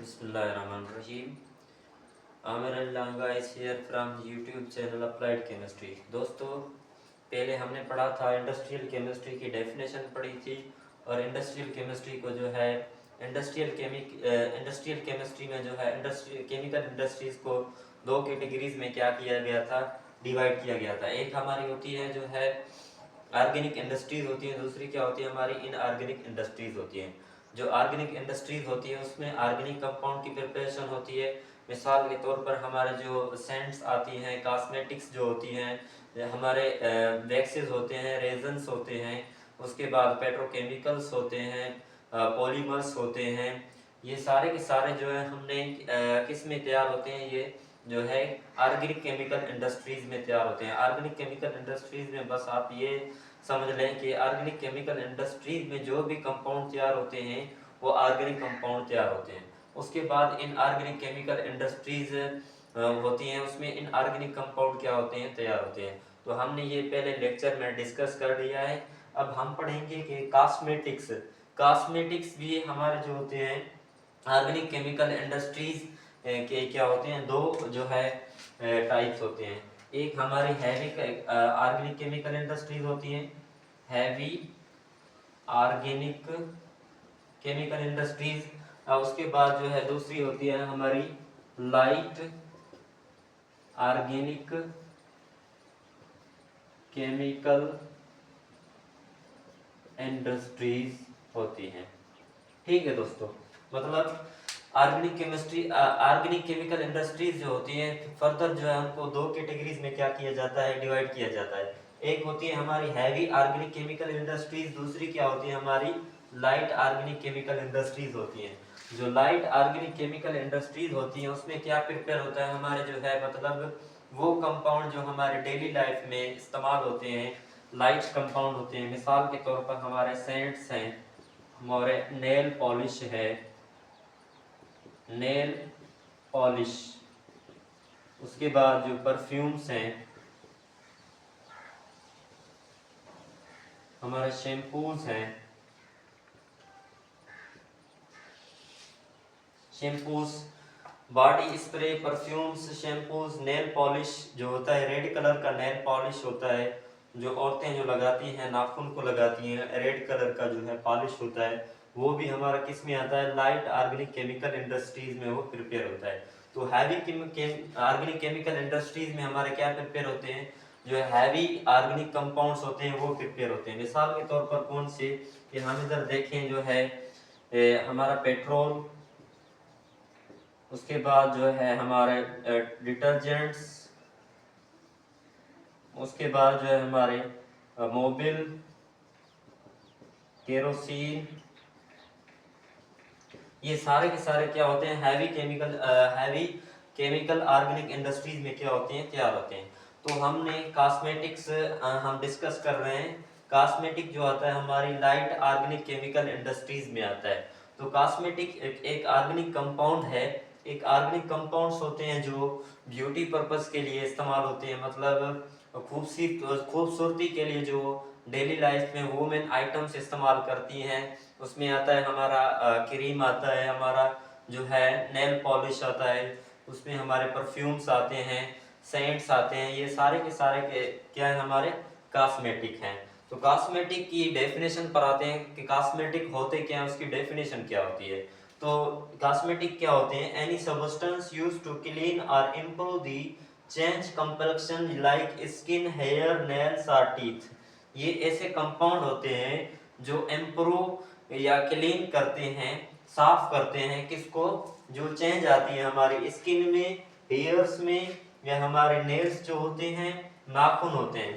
बिस्मिल्लाहिर्रहमानिर्रहीम। Aamir Al-Langa is here from YouTube channel applied chemistry. दोस्तों, पहले हमने पढ़ा था इंडस्ट्रियल केमिस्ट्री की डेफिनेशन पढ़ी थी, और इंडस्ट्रियल केमिस्ट्री को जो है इंडस्ट्रियल केमिस्ट्री में जो है इंडस्ट्रियल केमिकल इंडस्ट्रीज को दो कैटेगरीज में क्या किया गया था, डिवाइड किया गया था। एक हमारी होती है जो है ऑर्गेनिक इंडस्ट्रीज होती है, दूसरी क्या होती है हमारी इनऑर्गेनिक इंडस्ट्रीज होती हैं। जो ऑर्गेनिक इंडस्ट्रीज होती है उसमें ऑर्गेनिक कंपाउंड की प्रिपरेशन होती है। मिसाल के तौर पर हमारे जो सेंट्स आती हैं, कॉस्मेटिक्स जो होती हैं, हमारे वैक्सेस होते हैं, रेजन्स होते हैं, उसके बाद पेट्रोकेमिकल्स होते हैं, पॉलीमर्स होते हैं। ये सारे के सारे जो है हमने किस में तैयार होते हैं, ये जो है ऑर्गेनिक केमिकल इंडस्ट्रीज में तैयार होते हैं। ऑर्गेनिक केमिकल इंडस्ट्रीज में बस आप ये समझ लें कि ऑर्गेनिक केमिकल इंडस्ट्रीज में जो भी कंपाउंड तैयार होते हैं वो ऑर्गेनिक कंपाउंड तैयार होते हैं। उसके बाद इन ऑर्गेनिक केमिकल इंडस्ट्रीज होती हैं, उसमें इन ऑर्गेनिक कंपाउंड क्या होते हैं, तैयार होते हैं। तो हमने ये पहले लेक्चर में डिस्कस कर लिया है। अब हम पढ़ेंगे कि कॉस्मेटिक्स कॉस्मेटिक्स भी हमारे जो होते हैं ऑर्गेनिक केमिकल इंडस्ट्रीज के क्या होते हैं, दो जो है टाइप्स होते हैं। एक हमारी हैवी ऑर्गेनिक केमिकल इंडस्ट्रीज होती हैं, हैवी ऑर्गेनिक केमिकल इंडस्ट्रीज। उसके बाद जो है दूसरी होती है हमारी लाइट ऑर्गेनिक केमिकल इंडस्ट्रीज होती हैं। ठीक है दोस्तों, मतलब ऑर्गेनिक केमिकल इंडस्ट्रीज जो होती हैं, फर्दर जो है उनको दो कैटेगरीज में क्या किया जाता है, डिवाइड किया जाता है। एक होती है हमारी हैवी ऑर्गेनिक केमिकल इंडस्ट्रीज, दूसरी क्या होती है हमारी लाइट ऑर्गेनिक केमिकल इंडस्ट्रीज होती हैं। जो लाइट ऑर्गेनिक केमिकल इंडस्ट्रीज होती हैं उसमें क्या प्रिपेयर होता है हमारे जो है, मतलब वो कंपाउंड जो हमारे डेली लाइफ में इस्तेमाल होते हैं, लाइट कंपाउंड होते हैं। मिसाल के तौर पर हमारे सेंट्स हैं, हमारे नेल पॉलिश है, नेल पॉलिश, उसके बाद जो परफ्यूम्स हैं, हमारे शैम्पूज हैं, shampoos, body spray, perfumes, shampoos, nail polish जो होता है रेड कलर का नेल पॉलिश होता है, जो औरतें जो लगाती हैं, नाखून को लगाती हैं, रेड कलर का जो है पॉलिश होता है, वो भी हमारा किस में आता है, लाइट ऑर्गेनिक केमिकल इंडस्ट्रीज में वो प्रिपेयर होता है। तो हैवी ऑर्गेनिक केमिकल इंडस्ट्रीज में हमारे क्या प्रिपेयर होते हैं, जो हैवी ऑर्गेनिक कंपाउंड्स होते हैं वो प्रिपेयर होते हैं। मिसाल के तौर पर कौन से, कि हम इधर देखें जो है हमारा पेट्रोल, उसके बाद जो है हमारे डिटर्जेंट्स, उसके बाद जो है हमारे मोबिल, केरोसिन, ये सारे के सारे क्या होते हैं, हैवी केमिकल ऑर्गेनिक इंडस्ट्रीज में क्या होते हैं, तैयार होते हैं। तो हमने कॉस्मेटिक्स हम डिस्कस कर रहे हैं। कॉस्मेटिक जो आता है हमारी लाइट ऑर्गेनिक केमिकल इंडस्ट्रीज में आता है। तो कॉस्मेटिक एक ऑर्गेनिक कंपाउंड है, एक ऑर्गेनिक कंपाउंड्स होते हैं जो ब्यूटी पर्पस के लिए इस्तेमाल होते हैं, मतलब खूबसूरती के लिए जो डेली लाइफ में वुमेन आइटम्स इस्तेमाल करती हैं। उसमें आता है हमारा क्रीम आता है, हमारा जो है नेल पॉलिश आता है, उसमें हमारे परफ्यूम्स आते हैं, सेंट्स आते हैं। ये सारे के सारे क्या है, हमारे कॉस्मेटिक हैं। तो कॉस्मेटिक की डेफिनेशन पर आते हैं कि कॉस्मेटिक होते क्या हैं, उसकी डेफिनेशन क्या होती है। तो कॉस्मेटिक क्या होते हैं, any substance used to clean और improve the change complexion like skin, hair, nails और टीथ। ये ऐसे कंपाउंड होते हैं जो इम्प्रूव या क्लीन करते हैं, साफ करते हैं किसको, जो चेंज आती है हमारी स्किन में, हेयर्स में, या हमारे नेल्स जो होते हैं, नाखून होते हैं।